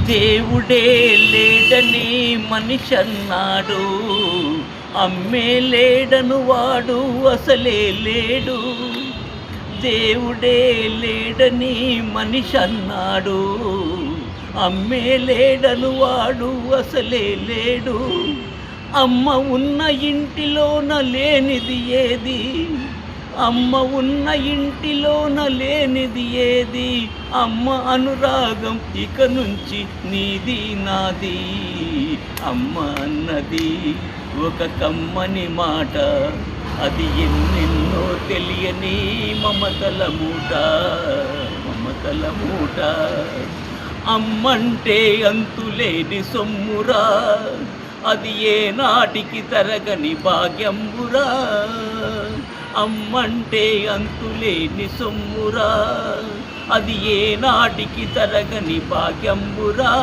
దేవుడే లేడని మనిషి అన్నాడు, అమ్మే లేడను వాడు అసలే లేడు. దేవుడే లేడని మనిషి అన్నాడు, అమ్మే లేడను వాడు అసలే లేడు. అమ్మ ఉన్న ఇంటిలోన లేనిది ఏది, అమ్మ ఉన్న ఇంటిలోన లేనిది ఏది. అమ్మ అనురాగం ఇక నుంచి నీది నాది. అమ్మ అన్నది ఒక కమ్మని మాట, అది ఎన్నెన్నో తెలియని మమతల మూట, మమతల మూట. అమ్మంటే అంతులేని సొమ్మురా, అది ఏ నాటికి తరగని భాగ్యంబురా. అమ్మంటే అంతులేని సొమ్మురా, అది ఏ నాటికి తరగని భాగ్యంబురా.